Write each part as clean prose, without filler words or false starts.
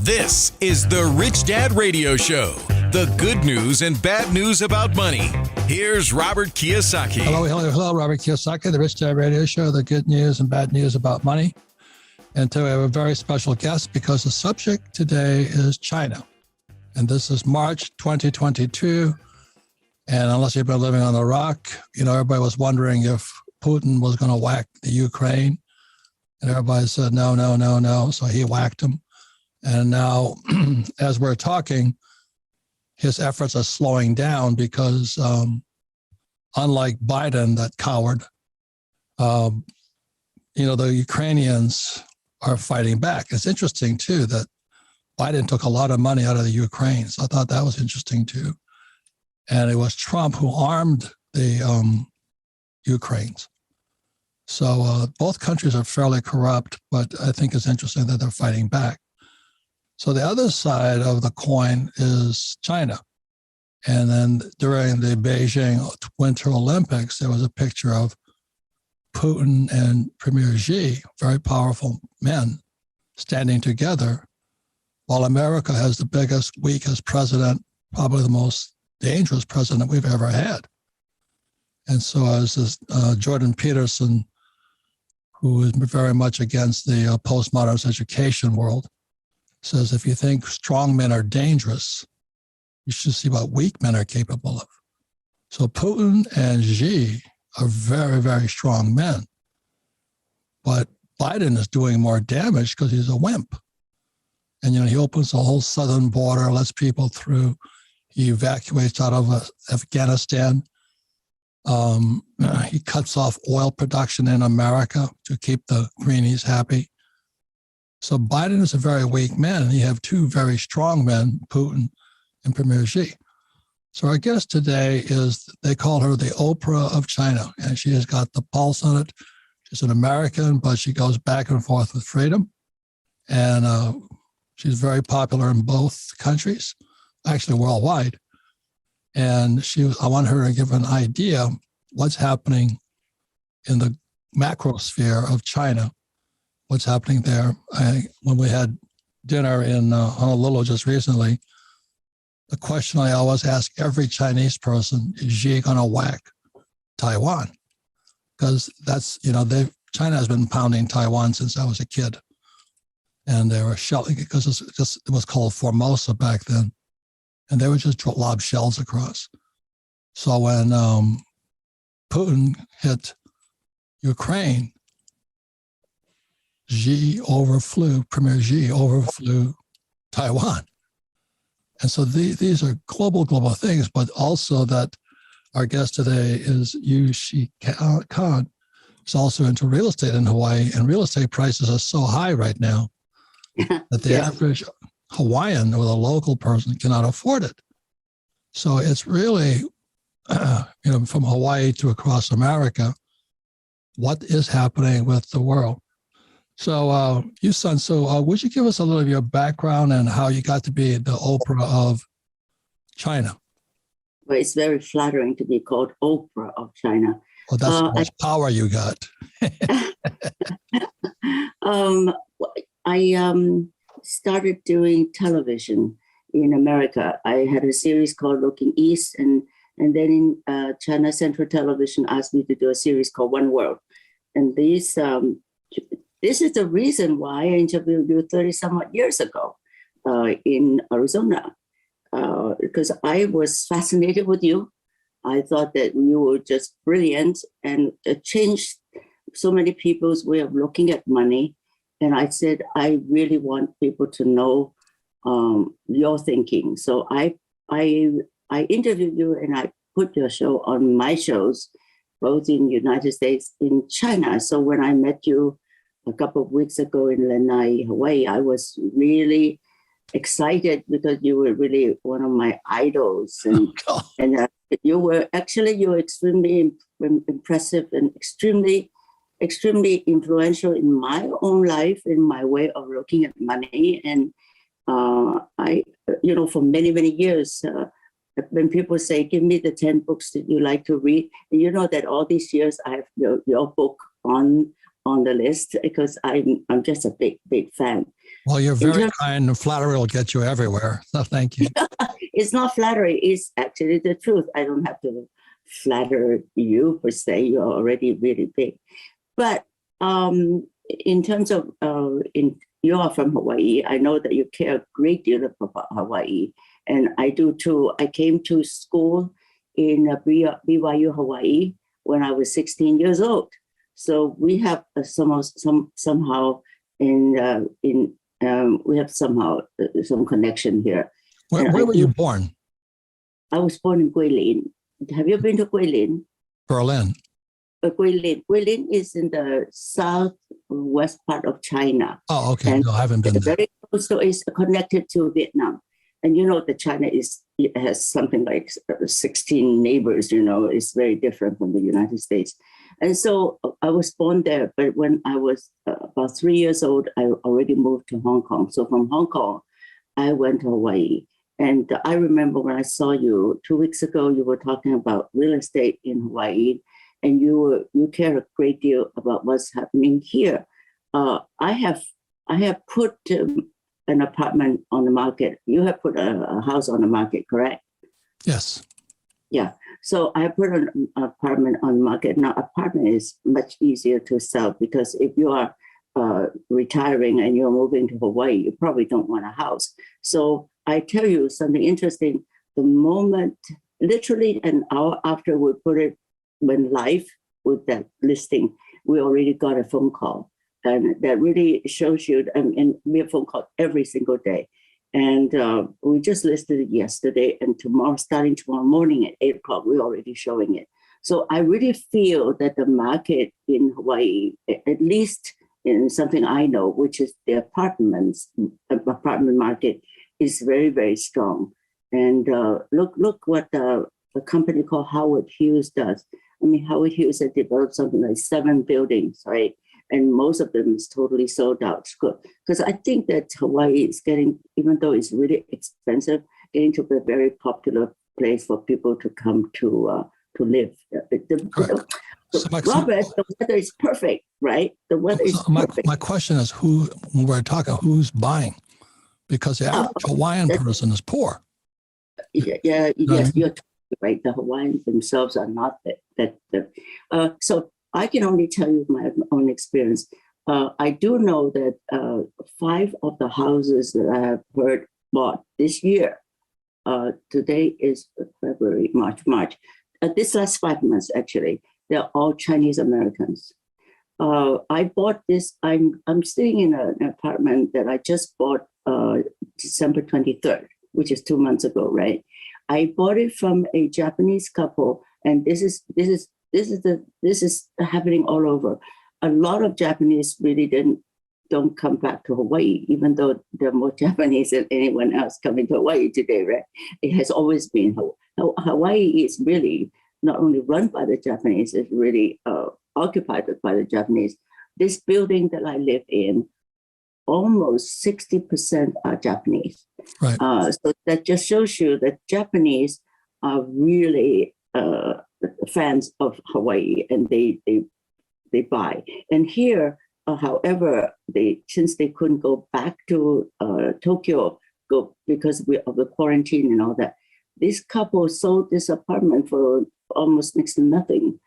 This is the Rich Dad Radio Show. The good news and bad news about money. Here's Robert Kiyosaki. Hello, Robert Kiyosaki, the Rich Dad Radio Show, the good news and bad news about money. And today we have a very special guest because the subject today is China. And this is March 2022. And unless you've been living on the rock, everybody was wondering if Putin was going to whack the Ukraine. And everybody said, no. So he whacked him. And now, as we're talking, his efforts are slowing down because unlike Biden, that coward, the Ukrainians are fighting back. It's interesting, too, that Biden took a lot of money out of the Ukrainians. I thought that was interesting, too. And it was Trump who armed the Ukrainians. So both countries are fairly corrupt, but I think it's interesting that they're fighting back. So the other side of the coin is China. And then during the Beijing Winter Olympics, there was a picture of Putin and Premier Xi, very powerful men, standing together, while America has the biggest, weakest president, probably the most dangerous president we've ever had. And so as this, Jordan Peterson, who is very much against the postmodern education world, says if you think strong men are dangerous, you should see what weak men are capable of. So Putin and Xi are very, very strong men. But Biden is doing more damage because he's a wimp. And, he opens the whole southern border, lets people through. He evacuates out of Afghanistan. He cuts off oil production in America to keep the greenies happy. So Biden is a very weak man, and you have two very strong men, Putin and Premier Xi. So our guest today is, they call her the Oprah of China, and she has got the pulse on it. She's an American, but she goes back and forth with freedom. And she's very popular in both countries, actually worldwide. And I want her to give an idea what's happening in the macro sphere of China. What's happening there. When we had dinner in Honolulu just recently, the question I always ask every Chinese person, is Xi going to whack Taiwan? Because that's, China has been pounding Taiwan since I was a kid. And they were shelling it because it was called Formosa back then. And they would just lob shells across. So when Putin hit Ukraine, Premier Xi overflew Taiwan. And so these are global things, but also that our guest today is Yu-Shi Khan. He's also into real estate in Hawaii, and real estate prices are so high right now that the average Hawaiian or the local person cannot afford it. So it's really, from Hawaii to across America, what is happening with the world? So, Yu-san, would you give us a little of your background and how you got to be the Oprah of China? Well, it's very flattering to be called Oprah of China. Well, that's how much power you got. I started doing television in America. I had a series called Looking East, and then in China Central Television asked me to do a series called One World. And this is the reason why I interviewed you 30-some-odd years ago in Arizona, because I was fascinated with you. I thought that you were just brilliant and it changed so many people's way of looking at money. And I said, I really want people to know your thinking. So I interviewed you and I put your show on my shows, both in the United States and in China. So when I met you a couple of weeks ago in Lanai, Hawaii, I was really excited because you were really one of my idols. And you were extremely impressive and extremely influential in my own life, in my way of looking at money. And I, for many, many years, when people say, give me the 10 books that you like to read, and you know that all these years I have your book on the list because I'm just a big fan. Well, you're In very terms- kind, and flattery will get you everywhere. So thank you. It's not flattery. It's actually the truth. I don't have to flatter you per se. You're already really big. But in terms of you are from Hawaii. I know that you care a great deal about Hawaii, and I do too. I came to school in BYU, Hawaii, when I was 16 years old. So we have somehow we have somehow some connection here. Where were you born? I was born in Guilin. Have you been to Guilin? Berlin. Guilin is in the southwest part of China. Oh, okay. And no, I haven't been there. very close, so it's connected to Vietnam. And you know that China has something like 16 neighbors, it's very different from the United States. And so I was born there, but when I was about 3 years old, I already moved to Hong Kong. So from Hong Kong, I went to Hawaii. And I remember when I saw you 2 weeks ago, you were talking about real estate in Hawaii, and you care a great deal about what's happening here. I have put an apartment on the market. You have put a house on the market, correct? Yes. Yeah. So I put an apartment on the market. Now, apartment is much easier to sell because if you are retiring and you're moving to Hawaii, you probably don't want a house. So I tell you something interesting. The moment, literally an hour after we put it, went live with that listing, we already got a phone call. And that really shows you, and we have phone call every single day. And we just listed it yesterday, and starting tomorrow morning at 8 o'clock, we're already showing it. So I really feel that the market in Hawaii, at least in something I know, which is the apartment market, is very, very strong. And look what a company called Howard Hughes does. I mean, Howard Hughes has developed something like 7 buildings, right? And most of them is totally sold out. Because I think that Hawaii is getting, even though it's really expensive, getting to be a very popular place for people to come to live. Robert, the weather is perfect, right? The weather is perfect. My question is, when we're talking, who's buying? Because the average Hawaiian person is poor. Yes, you're right. The Hawaiians themselves are not that. So I can only tell you my own experience. I do know that 5 of the houses that I have heard bought this year, today is February, March. This last 5 months, actually, they're all Chinese Americans. I bought this. I'm staying in an apartment that I just bought December 23rd, which is 2 months ago, right? I bought it from a Japanese couple, and this is happening all over. A lot of Japanese really don't come back to Hawaii, even though there are more Japanese than anyone else coming to Hawaii today, right? It has always been. Hawaii is really not only run by the Japanese, it's really occupied by the Japanese. This building that I live in, almost 60% are Japanese. Right. So that just shows you that Japanese are really fans of Hawaii, and they buy. And here, however, since they couldn't go back to Tokyo because of the quarantine and all that, this couple sold this apartment for almost next to nothing.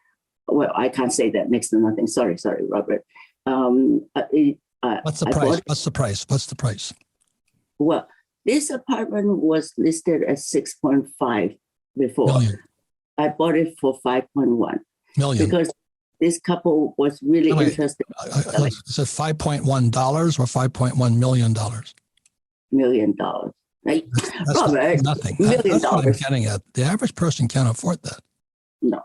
Well, I can't say that, next to nothing. Sorry, Robert. What's the price? What's the price? Well, this apartment was listed at 6.5 before. Million. I bought it for 5.1 million because this couple was really interested. Is it $5.1 or $5.1 million? $1 million. Right? That's Robert, nothing. $1 million. That's what I'm getting at. The average person can't afford that. No,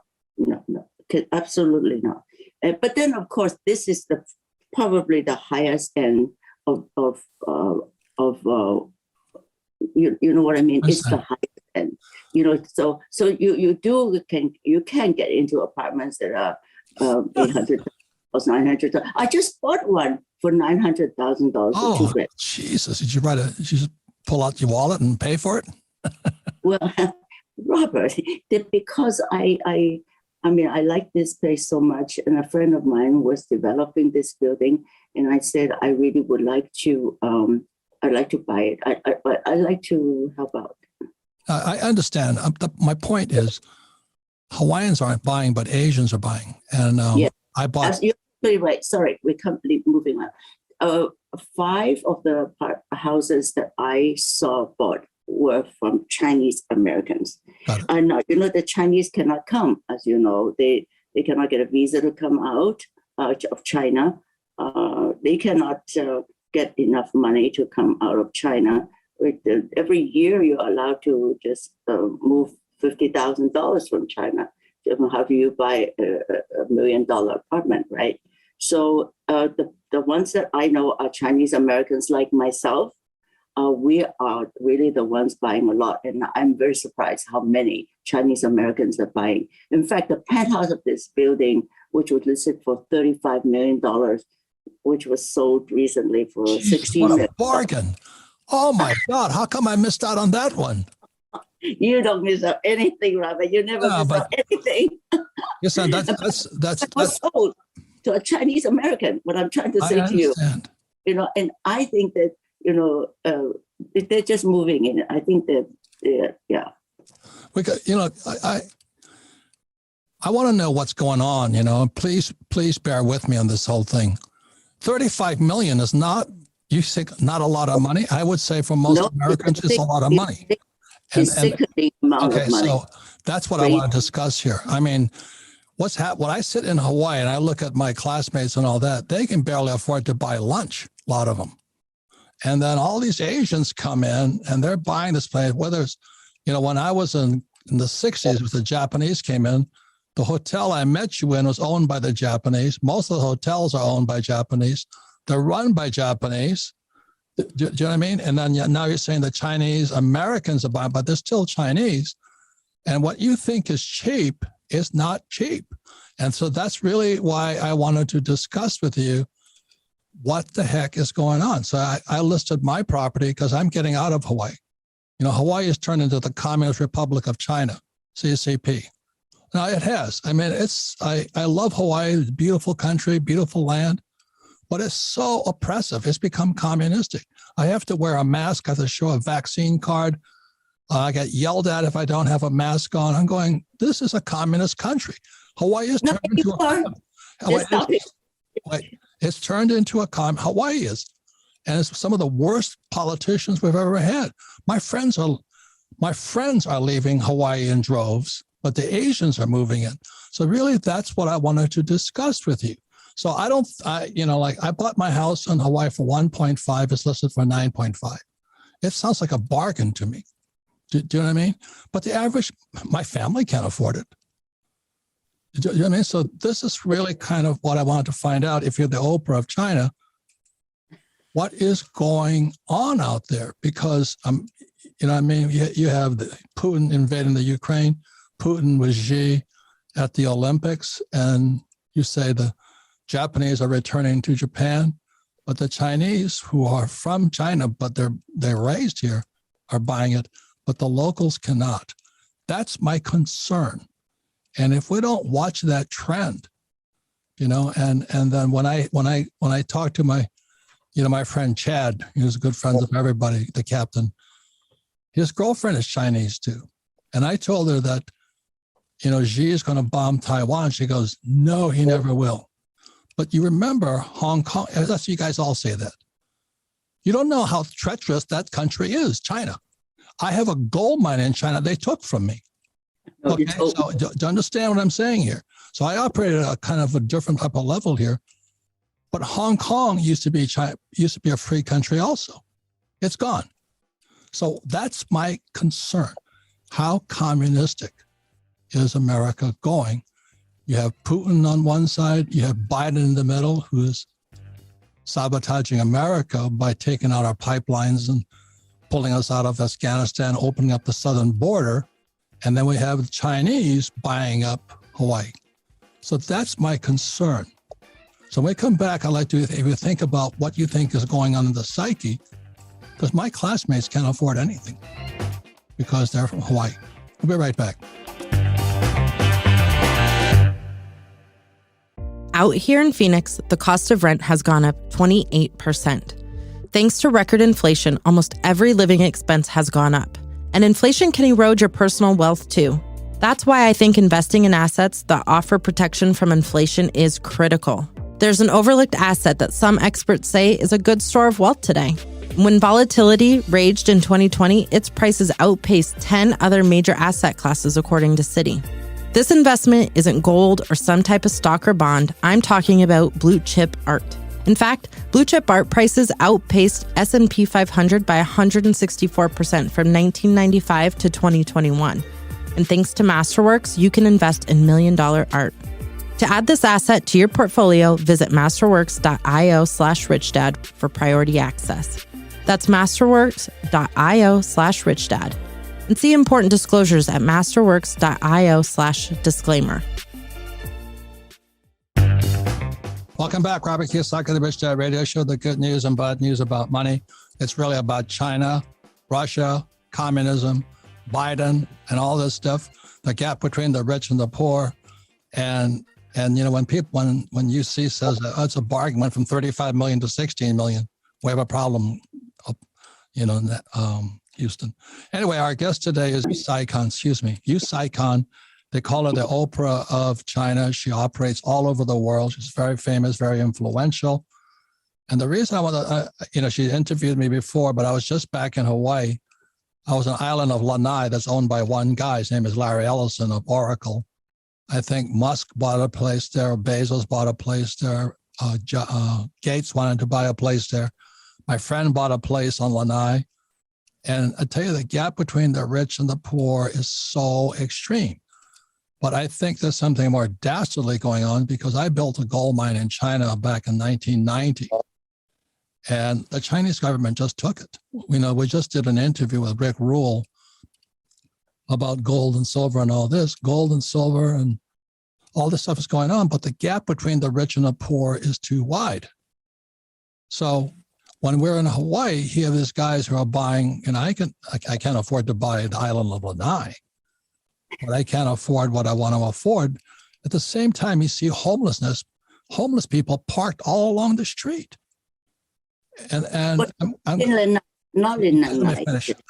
absolutely not. But then, of course, this is probably the highest end of you know what I mean? It's the highest end. So you can get into apartments that are $800,000, $900,000. I just bought one for $900,000 for 2 grand. Jesus! Did you just pull out your wallet and pay for it? Well, Robert, because I like this place so much, and a friend of mine was developing this building, and I said I really would like to like to buy it. But I like to help out. I understand. My point is, Hawaiians aren't buying, but Asians are buying. And Yeah. I bought. You're absolutely right. Sorry, we're completely moving on. 5 of the houses that I saw bought were from Chinese Americans. And now, the Chinese cannot come, as you know. They cannot get a visa to come out of China. They cannot get enough money to come out of China. Every year, you're allowed to just move $50,000 from China. How do you buy a $1 million apartment, right? So the ones that I know are Chinese Americans like myself. We are really the ones buying a lot. And I'm very surprised how many Chinese Americans are buying. In fact, the penthouse of this building, which was listed for $35 million, which was sold recently for $16 million. What a bargain. Oh my God, how come I missed out on that one? You don't miss out anything, Robert. You never miss out anything. Yes, that's sold to a Chinese American. What I'm trying to say to you, and I think that they're just moving in. I think that we got, I want to know what's going on. Please bear with me on this whole thing. 35 million is not. You think not a lot of money? I would say for most Americans, it's a lot of money. So that's what I want to discuss here. I mean, when I sit in Hawaii and I look at my classmates and all that, they can barely afford to buy lunch, a lot of them. And then all these Asians come in and they're buying this place, whether it's, when I was in the 60s, with the Japanese came in, the hotel I met you in was owned by the Japanese. Most of the hotels are owned by Japanese. They're run by Japanese. Do you know what I mean? And then now you're saying the Chinese Americans are buying, but they're still Chinese. And what you think is cheap is not cheap. And so that's really why I wanted to discuss with you what the heck is going on. So I listed my property because I'm getting out of Hawaii. Hawaii has turned into the Communist Republic of China, CCP. Now it has. I mean, I love Hawaii, it's a beautiful country, beautiful land. But it's so oppressive. It's become communistic. I have to wear a mask. I have to show a vaccine card. I get yelled at if I don't have a mask on. I'm going, this is a communist country. Hawaii is turned into it's turned into a Hawaii is. And it's some of the worst politicians we've ever had. My friends are leaving Hawaii in droves, but the Asians are moving in. So really, that's what I wanted to discuss with you. So I bought my house in Hawaii for 1.5. It's listed for 9.5. It sounds like a bargain to me. Do you know what I mean? But the average, my family can't afford it. Do you know what I mean? So this is really kind of what I wanted to find out. If you're the Oprah of China, what is going on out there? Because you have the Putin invading the Ukraine. Putin was Xi at the Olympics, and you say the Japanese are returning to Japan, but the Chinese, who are from China, but they're raised here, are buying it, but the locals cannot. That's my concern. And if we don't watch that trend, and then when I talk to my friend Chad, who's good friends of everybody, the captain, his girlfriend is Chinese too. And I told her that, Xi is going to bomb Taiwan. She goes, no, he never will. But you remember Hong Kong, that's you guys all say that. You don't know how treacherous that country is, China. I have a gold mine in China they took from me. Okay, so do you understand what I'm saying here? So I operated at a kind of a different type of level here. But Hong Kong used to be a free country also. It's gone. So that's my concern. How communistic is America going? You have Putin on one side, you have Biden in the middle, who's sabotaging America by taking out our pipelines and pulling us out of Afghanistan, opening up the southern border. And then we have the Chinese buying up Hawaii. So that's my concern. So when we come back, I'd like to, if you think about what you think is going on in the psyche, because my classmates can't afford anything because they're from Hawaii. We'll be right back. Out here in Phoenix, the cost of rent has gone up 28%. Thanks to record inflation, almost every living expense has gone up. And inflation can erode your personal wealth too. That's why I think investing in assets that offer protection from inflation is critical. There's an overlooked asset that some experts say is a good store of wealth today. When volatility raged in 2020, its prices outpaced 10 other major asset classes, according to Citi. This investment isn't gold or some type of stock or bond. I'm talking about blue chip art. In fact, blue chip art prices outpaced S&P 500 by 164% from 1995 to 2021. And thanks to Masterworks, you can invest in million-dollar art. To add this asset to your portfolio, visit masterworks.io/richdad for priority access. That's masterworks.io/richdad. And see important disclosures at masterworks.io/disclaimer. Welcome back, Robert Kiyosaki, the Rich Dad Radio Show, the good news and bad news about money. It's really about China, Russia, communism, Biden, and all this stuff, the gap between the rich and the poor. And you know, when UC says it's a bargain, went from 35 million to 16 million, we have a problem, you know, in Houston. Anyway, our guest today is Yu Saikon. They call her the Oprah of China. She operates all over the world. She's very famous, very influential. And the reason I want to, she interviewed me before, but I was just back in Hawaii. I was on the island of Lanai that's owned by one guy. His name is Larry Ellison of Oracle. I think Musk bought a place there. Bezos bought a place there. Gates wanted to buy a place there. My friend bought a place on Lanai. And I tell you, the gap between the rich and the poor is so extreme. But I think there's something more dastardly going on because I built a gold mine in China back in 1990. And the Chinese government just took it. We just did an interview with Rick Rule about gold and silver and all this. Gold and silver and all this stuff is going on, but the gap between the rich and the poor is too wide. So when we're in Hawaii, you have these guys who are buying, and I can't afford to buy the island of Lanai, but I can't afford what I want to afford. At the same time, you see homeless people parked all along the street. And not in Let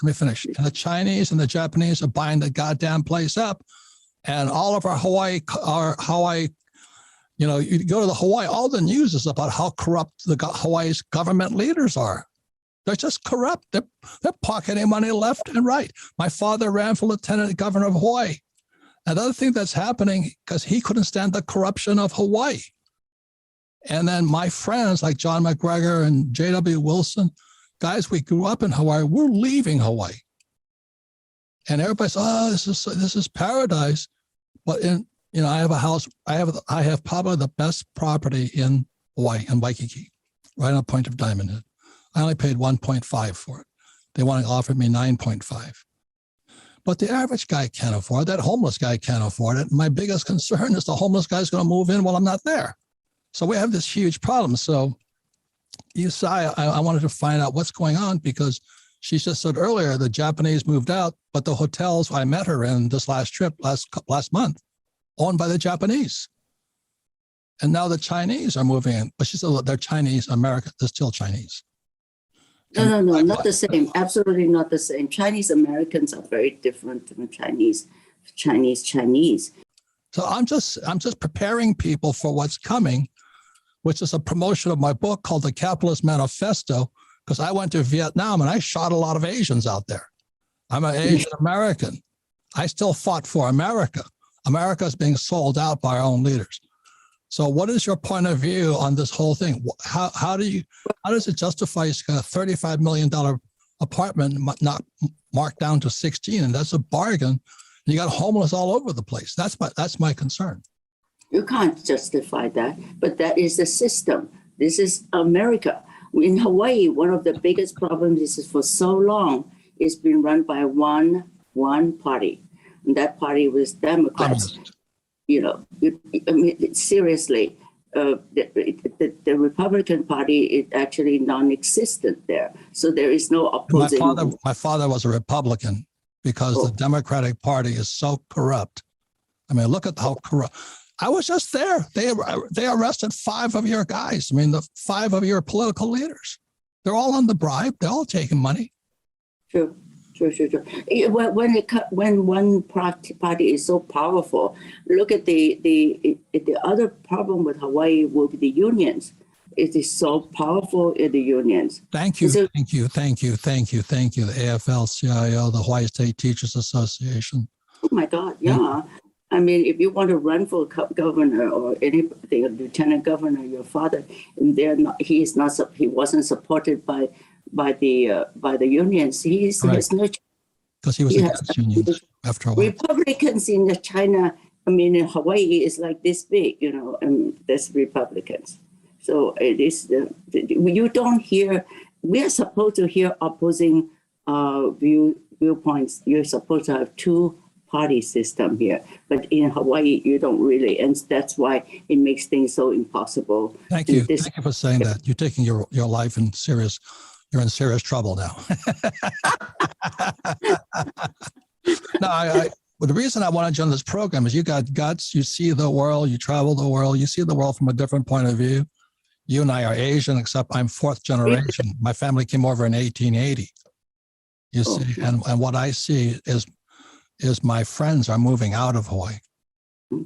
me finish. And the Chinese and the Japanese are buying the goddamn place up. And all of our Hawaii, you go to the Hawaii, all the news is about how corrupt Hawaii's government leaders are. They're just corrupt. They're pocketing money left and right. My father ran for lieutenant governor of Hawaii. Another thing that's happening, because he couldn't stand the corruption of Hawaii. And then my friends like John McGregor and J.W. Wilson, guys, we grew up in Hawaii, we're leaving Hawaii. And everybody's, this is paradise. But I have a house, I have probably the best property in Hawaii, in Waikiki, right on Point of Diamond Head. I only paid 1.5 for it. They want to offer me 9.5. But the average guy can't afford it. That homeless guy can't afford it. My biggest concern is the homeless guy's going to move in while I'm not there. So we have this huge problem. So I wanted to find out what's going on because she just said earlier the Japanese moved out, but the hotels I met her in this last trip last month, owned by the Japanese. And now the Chinese are moving in. But she said they're Chinese American. They're still Chinese. No, not the same. Absolutely not the same. Chinese Americans are very different from Chinese. So I'm just preparing people for what's coming, which is a promotion of my book called The Capitalist Manifesto, because I went to Vietnam and I shot a lot of Asians out there. I'm an Asian American. I still fought for America. America is being sold out by our own leaders. So what is your point of view on this whole thing? How does it justify a $35 million apartment not marked down to 16? And that's a bargain. You got homeless all over the place. That's my concern. You can't justify that, but that is the system. This is America. In Hawaii, one of the biggest problems is for so long, it's been run by one party. And that party was Democrats. Seriously, the Republican Party is actually non-existent there. So there is no opposing. My father was a Republican because the Democratic Party is so corrupt. I mean, look at how corrupt. I was just there. They arrested 5 of your guys. I mean, the 5 of your political leaders. They're all on the bribe. They're all taking money. True. When one party is so powerful, look at the other problem with Hawaii will be the unions. It is so powerful in the unions. Thank you. The AFL-CIO, the Hawaii State Teachers Association. Oh my God, yeah. I mean, if you want to run for governor or anything, a lieutenant governor, your father, and he wasn't supported by the unions. He has no. Because he was against unions after a while. Republicans in China, in Hawaii is like this big, and there's Republicans. So it is. You don't hear. We are supposed to hear opposing viewpoints. You're supposed to have two-party system here, but in Hawaii you don't really, and that's why it makes things so impossible. Thank you. Thank you for saying that. You're taking your life in serious. You're in serious trouble now. No, the reason I wanted you on this program is you got guts. You see the world. You travel the world. You see the world from a different point of view. You and I are Asian, except I'm fourth generation. My family came over in 1880. You see, and what I see is my friends are moving out of Hawaii.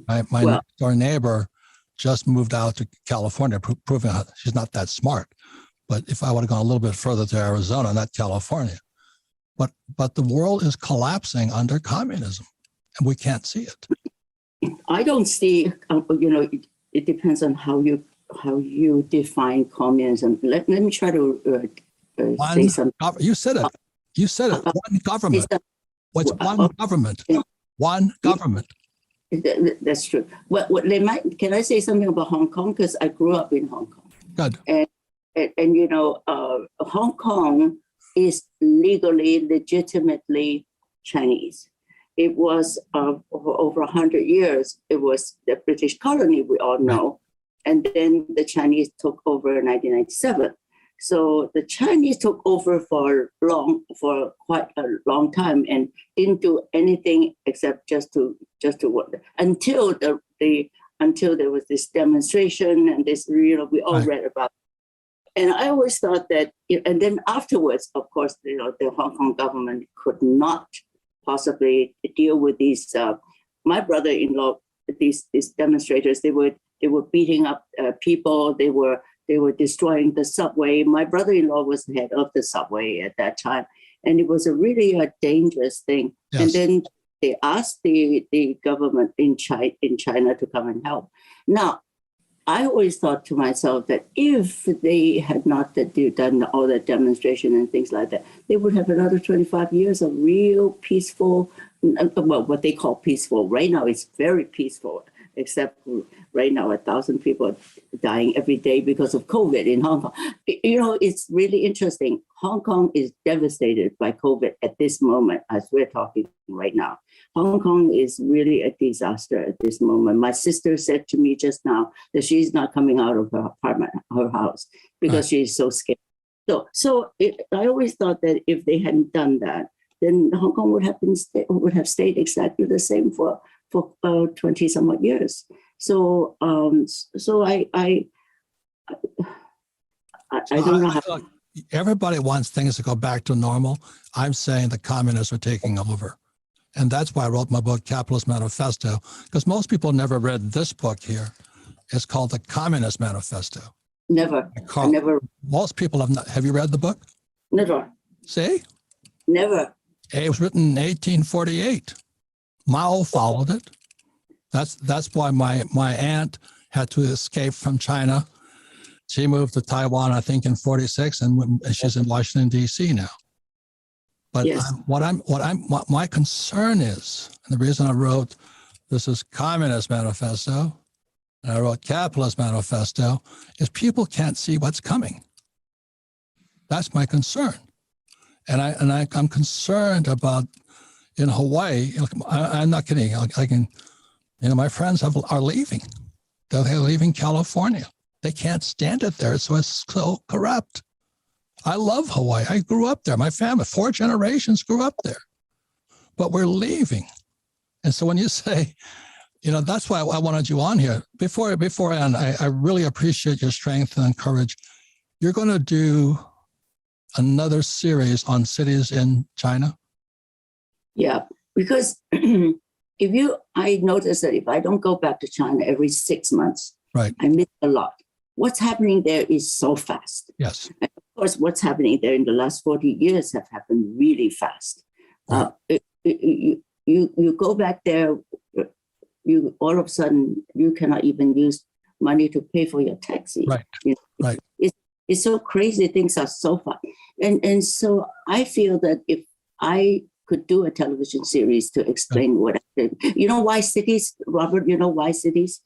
My next door neighbor just moved out to California, proving she's not that smart. But if I would have gone a little bit further to Arizona, not California. But the world is collapsing under communism, and we can't see it. I don't see. It depends on how you define communism. Let me try to say something. You said it. One government. What's one government? One government. That's true. Can I say something about Hong Kong? Because I grew up in Hong Kong. Good. And Hong Kong is legitimately Chinese. It was over 100 years. It was the British colony, we all know. And then the Chinese took over in 1997. So the Chinese took over for quite a long time and didn't do anything except just to work until there was this demonstration and this, we all read about. And I always thought that, and then afterwards, of course, the Hong Kong government could not possibly deal with these. My brother-in-law, these demonstrators, they were beating up people. They were destroying the subway. My brother-in-law was the head of the subway at that time, and it was a really dangerous thing. Yes. And then they asked the government in China to come and help. Now, I always thought to myself that if they had not done all that demonstration and things like that, they would have another 25 years of real peaceful, what they call peaceful. Right now, it's very peaceful, except right now, 1,000 people are dying every day because of COVID in Hong Kong. It's really interesting. Hong Kong is devastated by COVID at this moment, as we're talking right now. Hong Kong is really a disaster at this moment. My sister said to me just now that she's not coming out of her apartment, her house, because she's so scared. So I always thought that if they hadn't done that, then Hong Kong would have stayed exactly the same for 20 some odd years. So I don't know how. Everybody wants things to go back to normal. I'm saying the communists are taking over. And that's why I wrote my book, Capitalist Manifesto, because most people never read this book here. It's called The Communist Manifesto. Never. I never. Most people have not. Have you read the book? Never. See? Never. It was written in 1848. Mao followed it. That's why my aunt had to escape from China. She moved to Taiwan, I think, in 46, and she's in Washington, D.C. now. But yes. What my concern is, and the reason I wrote this is Communist Manifesto, and I wrote Capitalist Manifesto, is people can't see what's coming. That's my concern, and I'm concerned about in Hawaii. I'm not kidding. My friends are leaving. They're leaving California. They can't stand it there. So it's so corrupt. I love Hawaii. I grew up there. My family, 4 generations grew up there. But we're leaving. And so when you say, that's why I wanted you on here. Before I end, I really appreciate your strength and courage. You're going to do another series on cities in China? Yeah, because I notice that if I don't go back to China every 6 months, Right. I miss a lot. What's happening there is so fast. Yes. And of course, what's happening there in the last 40 years have happened really fast. Right. You go back there, you all of a sudden you cannot even use money to pay for your taxi. Right. Right. It's so crazy. Things are so fast, and so I feel that if I could do a television series to explain what I did, why cities, Robert? You know why cities?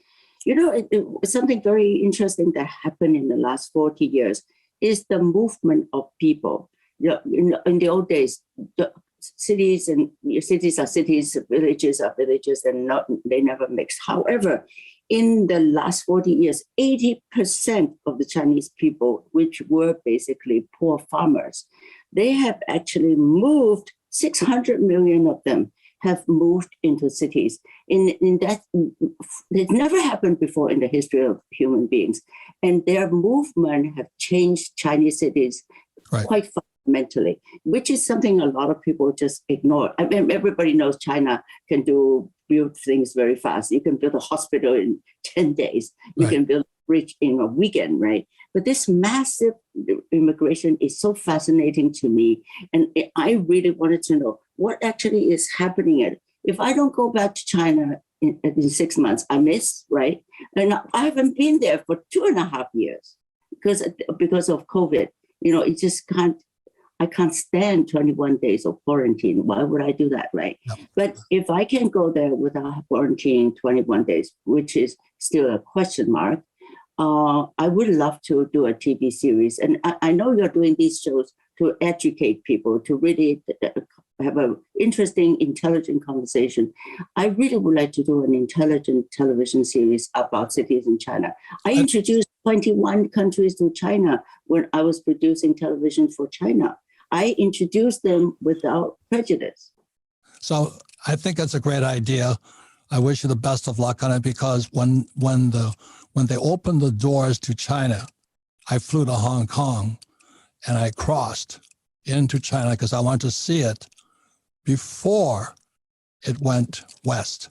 Something very interesting that happened in the last 40 years is the movement of people. In the old days, the cities are cities, villages are villages, and they never mixed. However, in the last 40 years, 80% of the Chinese people, which were basically poor farmers, they have actually moved. 600 million of them have moved into cities. In that, it never happened before in the history of human beings. And their movement have changed Chinese cities quite fundamentally, which is something a lot of people just ignore. I mean, everybody knows China can build things very fast. You can build a hospital in 10 days. You can build a bridge in a weekend, right? But this massive immigration is so fascinating to me. And I really wanted to know what actually is happening. If I don't go back to China in 6 months, I miss, right? And I haven't been there for 2.5 years because of COVID. It just I can't stand 21 days of quarantine. Why would I do that, right? No. But if I can go there without quarantine 21 days, which is still a question mark, I would love to do a TV series. And I know you're doing these shows to educate people, to really have an interesting, intelligent conversation. I really would like to do an intelligent television series about cities in China. I introduced 21 countries to China when I was producing television for China. I introduced them without prejudice. So I think that's a great idea. I wish you the best of luck on it, because when they opened the doors to China, I flew to Hong Kong and I crossed into China because I wanted to see it before it went west.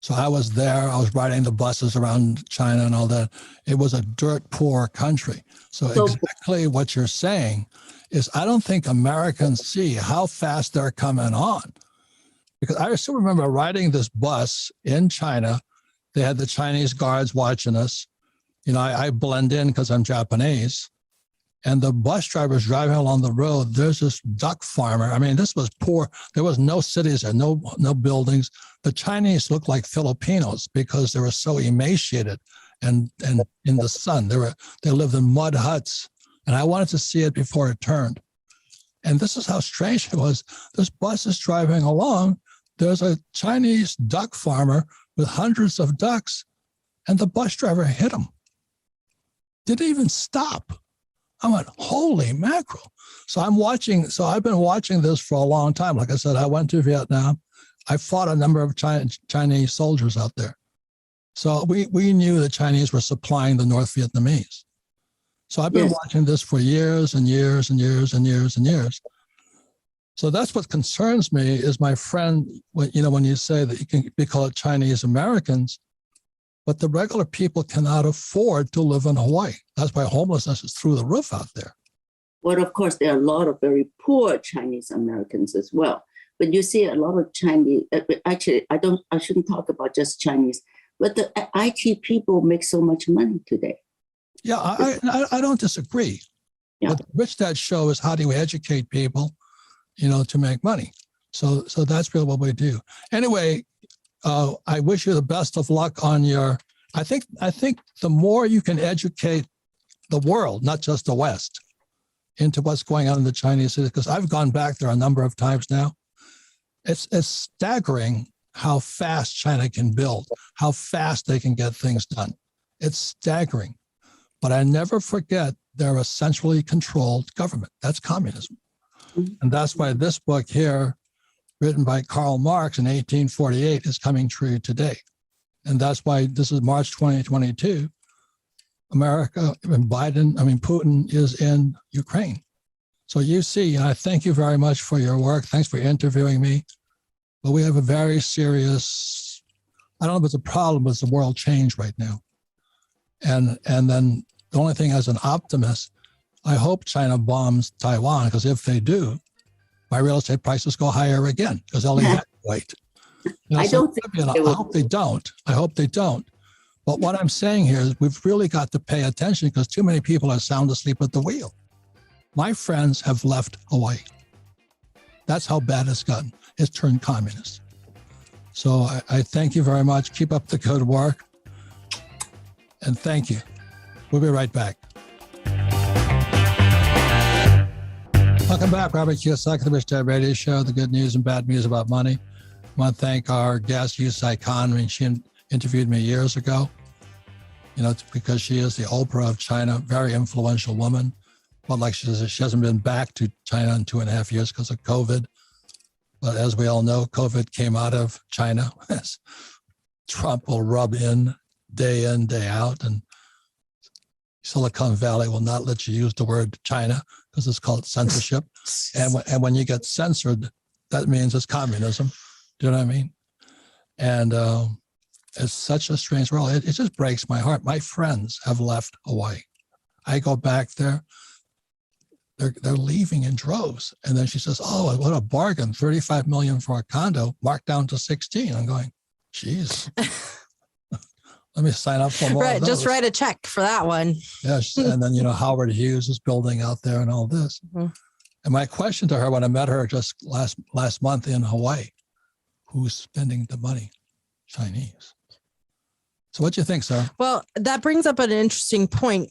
So I was there. I was riding the buses around China and all that. It was a dirt poor country. So exactly what you're saying is I don't think Americans see how fast they're coming on. Because I still remember riding this bus in China. They had the Chinese guards watching us. I blend in because I'm Japanese. And the bus driver's driving along the road. There's this duck farmer. I mean, this was poor. There was no cities there, no buildings. The Chinese looked like Filipinos because they were so emaciated and in the sun. They lived in mud huts. And I wanted to see it before it turned. And this is how strange it was. This bus is driving along. There's a Chinese duck farmer with hundreds of ducks, and the bus driver hit him. Didn't even stop. I went, holy mackerel. So I've been watching this for a long time. Like I said, I went to Vietnam. I fought a number of Chinese soldiers out there. So we knew the Chinese were supplying the North Vietnamese. So I've been watching this for years and years and years and years and years. So that's what concerns me is my friend, when you say that we call it Chinese Americans, but the regular people cannot afford to live in Hawaii. That's why homelessness is through the roof out there. Well, of course, there are a lot of very poor Chinese Americans as well. But you see a lot of Chinese, actually, I shouldn't talk about just Chinese, but the IT people make so much money today. Yeah, I don't disagree. Yeah. But the Rich Dad show is how do we educate people, to make money. So that's really what we do. Anyway, I wish you the best of luck on your. I think the more you can educate the world, not just the West, into what's going on in the Chinese cities, because I've gone back there a number of times now. It's staggering how fast China can build, how fast they can get things done. It's staggering. But I never forget they're a centrally controlled government. That's communism. Mm-hmm. And that's why this book here, written by Karl Marx in 1848, is coming true today. And that's why this is March 2022. Putin is in Ukraine. So you see, I thank you very much for your work. Thanks for interviewing me. But we have a very serious, I don't know if it's a problem, but it's a world change right now. And then the only thing as an optimist, I hope China bombs Taiwan, because if they do, my real estate prices go higher again, because they'll evacuate. I don't think I hope they don't. I hope they don't. But what I'm saying here is we've really got to pay attention because too many people are sound asleep at the wheel. My friends have left Hawaii. That's how bad it's gotten. It's turned communist. So I thank you very much. Keep up the good work. And thank you. We'll be right back. Welcome back. Robert Kiyosaki, the Rich Dad Radio Show, the good news and bad news about money. I want to thank our guest, Yusai Khan. She interviewed me years ago. It's because she is the Oprah of China, very influential woman. But like she says, she hasn't been back to China in 2.5 years because of COVID. But as we all know, COVID came out of China. Trump will rub in, day out. And Silicon Valley will not let you use the word China because it's called censorship. And when you get censored, that means it's communism. Do you know what I mean? And it's such a strange world. It just breaks my heart. My friends have left Hawaii. I go back there. They're leaving in droves. And then she says, oh, what a bargain, 35 million for a condo, marked down to 16. I'm going, geez. Let me sign up for more. Right, just write a check for that one. Yes, and then, Howard Hughes is building out there and all this. Mm-hmm. And my question to her when I met her just last month in Hawaii, who's spending the money? Chinese. So what do you think, Sarah? Well, that brings up an interesting point.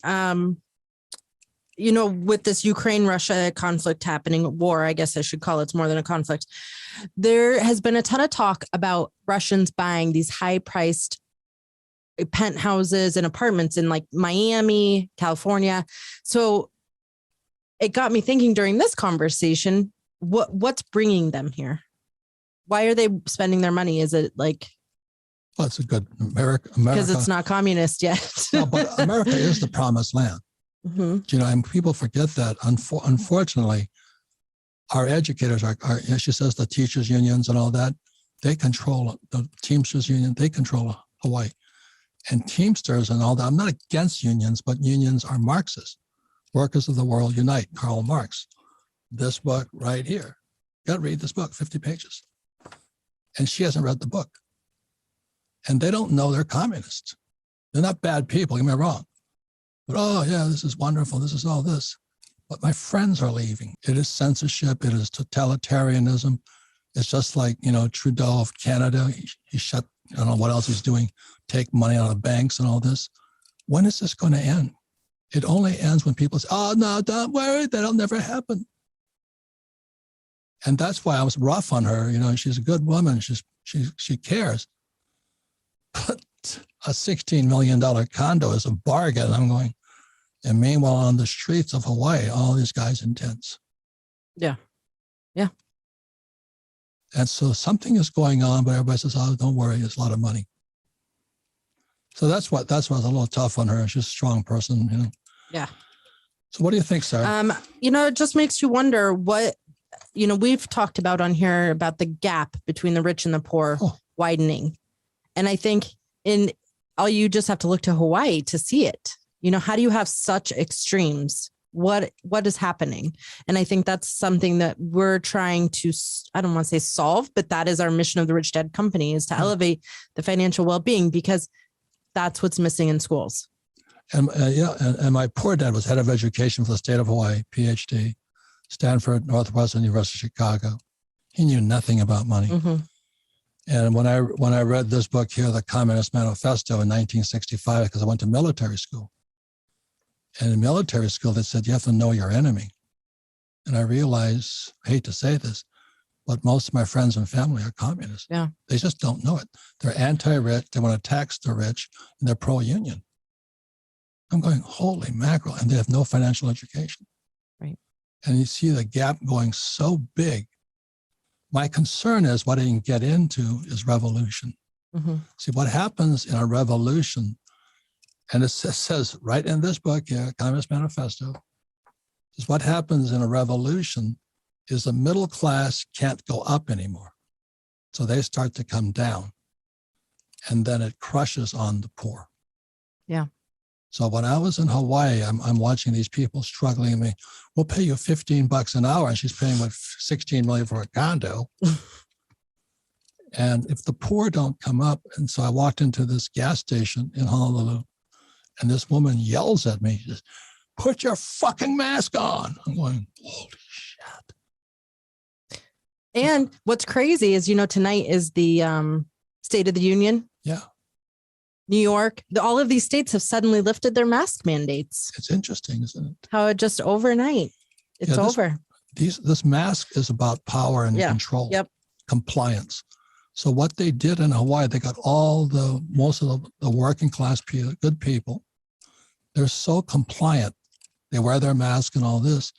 With this Ukraine-Russia conflict happening, war, I guess I should call it, it's more than a conflict. There has been a ton of talk about Russians buying these high-priced penthouses and apartments in like Miami, California. So it got me thinking during this conversation, what's bringing them here? Why are they spending their money? Is it like... Well, it's a good America. Because it's not communist yet. No, but America is the promised land. Mm-hmm. And people forget that. Unfortunately, our educators are, she says the teachers unions and all that, they control the Teamsters union. They control Hawaii. And Teamsters and all that, I'm not against unions, but unions are Marxist. Workers of the World Unite, Karl Marx. This book right here. You got to read this book, 50 pages. And she hasn't read the book. And they don't know they're communists. They're not bad people, get me wrong. But, oh, yeah, this is wonderful. This is all this. But my friends are leaving. It is censorship. It is totalitarianism. It's just like, Trudeau of Canada. He shut, I don't know what else he's doing, take money out of banks and all this. When is this going to end? It only ends when people say, oh, no, don't worry. That'll never happen. And that's why I was rough on her. She's a good woman. She cares. But a $16 million condo is a bargain. I'm going, and meanwhile, on the streets of Hawaii, all these guys in tents. Yeah. Yeah. And so something is going on, but everybody says, oh, don't worry, it's a lot of money. So that's what's a little tough on her. She's a strong person, Yeah. So what do you think, Sarah? It just makes you wonder what, we've talked about on here about the gap between the rich and the poor widening. And I think you just have to look to Hawaii to see it. How do you have such extremes? What is happening? And I think that's something that we're trying to, I don't want to say solve, but that is our mission of the Rich Dad Company, is to elevate the financial well-being, because that's what's missing in schools. And my poor dad was head of education for the state of Hawaii, PhD, Stanford, Northwestern University, Chicago. He knew nothing about money. Mm-hmm. And when I read this book here, The Communist Manifesto, in 1965, because I went to military school. And in military school, they said, you have to know your enemy. And I realized, I hate to say this, but most of my friends and family are communists. Yeah. They just don't know it. They're anti-rich, they want to tax the rich, and they're pro-union. I'm going, holy mackerel, and they have no financial education. Right. And you see the gap going so big. My concern is what I can get into is revolution. Mm-hmm. See, what happens in a revolution, and it says right in this book here, Communist Manifesto, Because what happens in a revolution is the middle class can't go up anymore. So they start to come down. And then it crushes on the poor. Yeah. So when I was in Hawaii, I'm watching these people struggling. Me, we'll pay you $15 an hour, and she's paying what $16 million for a condo. And if the poor don't come up, and so I walked into this gas station in Honolulu, and this woman yells at me, she says, "Put your fucking mask on." I'm going, holy shit. And what's crazy is, tonight is the State of the Union. Yeah. New York, all of these states have suddenly lifted their mask mandates. It's interesting, isn't it? How it just overnight, it's over. This mask is about power and control, compliance. So what they did in Hawaii, they got most of the working class people, good people. They're so compliant. They wear their mask and all this.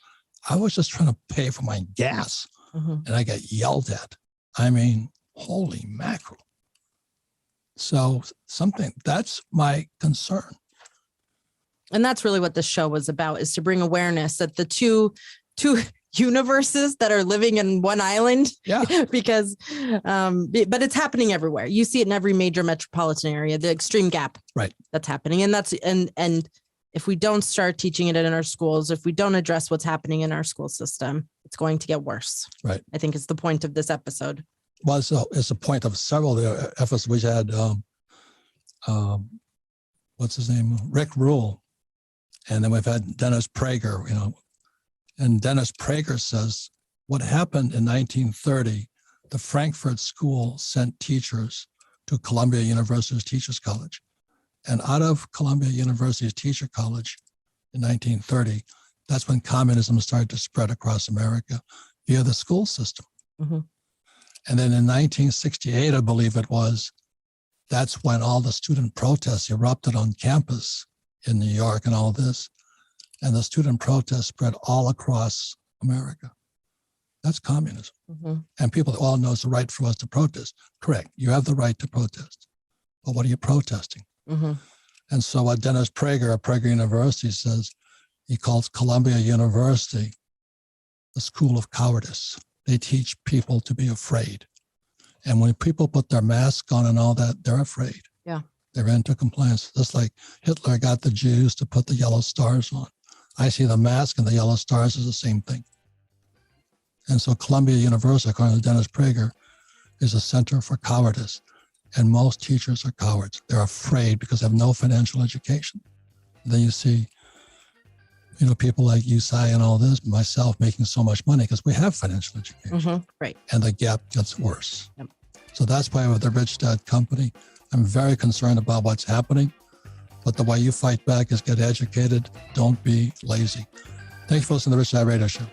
I was just trying to pay for my gas, and I got yelled at. I mean, holy mackerel. So that's my concern. And that's really what this show was about, is to bring awareness that the two universes that are living in one island. Yeah. Because, but it's happening everywhere. You see it in every major metropolitan area, the extreme gap. Right. That's happening. And and if we don't start teaching it in our schools, if we don't address what's happening in our school system, it's going to get worse. Right. I think it's the point of this episode. Well, it's a point of several efforts. We had, what's his name? Rick Rule. And then we've had Dennis Prager, and Dennis Prager says what happened in 1930, the Frankfurt School sent teachers to Columbia University's Teachers College. And out of Columbia University's Teacher College in 1930, that's when communism started to spread across America via the school system. Mm-hmm. And then in 1968, I believe it was, that's when all the student protests erupted on campus in New York and all this. And the student protests spread all across America. That's communism. Mm-hmm. And people all know it's the right for us to protest. Correct. You have the right to protest. But what are you protesting? Mm-hmm. And so what Dennis Prager at Prager University says, he calls Columbia University the school of cowardice. They teach people to be afraid. And when people put their mask on and all that, they're afraid. Yeah. They're into compliance. Just like Hitler got the Jews to put the yellow stars on. I see the mask and the yellow stars is the same thing. And so Columbia University, according to Dennis Prager, is a center for cowardice. And most teachers are cowards. They're afraid because they have no financial education. And then you see, people like Usai and all this, myself making so much money because we have financial education. Mm-hmm. Right. And the gap gets worse. Yep. So that's why with the Rich Dad Company, I'm very concerned about what's happening. But the way you fight back is get educated. Don't be lazy. Thank you for listening to the Rich Dad Radio Show.